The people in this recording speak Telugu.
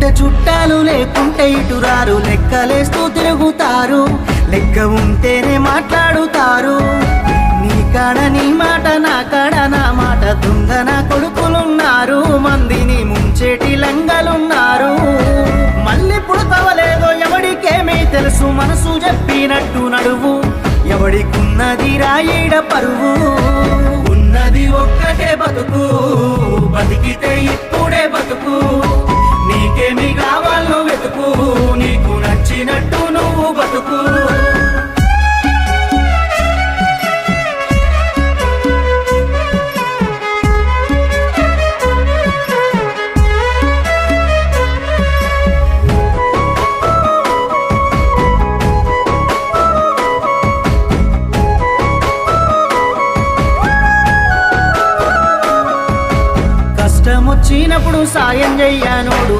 ఉంటే చుట్టాలు లేకుంటే ఇటురారు లెక్కలేస్తూ తిరుగుతారు లెక్క ఉంటేనే మాట్లాడుతారు నీ కాడ నీ మాట నా కాడ నా మాట దొంగ నా కొడుకులున్నారు మందిని ముంచేటి లంగలున్నారు మళ్ళీ పుడతవలేదో ఎవడికేమీ తెలుసు మనసు చెప్పినట్టు నడువు ఎవడికున్నది రాయిడ పరువు ఉన్నది ఒక్కటే బతుకు బతికితే ఇప్పుడే బతుకు నీకేమి కావాలో వెతుకు నీకు నచ్చినట్టు నువ్వు బతుకు వచ్చినప్పుడు సాయం చెయ్యనోడు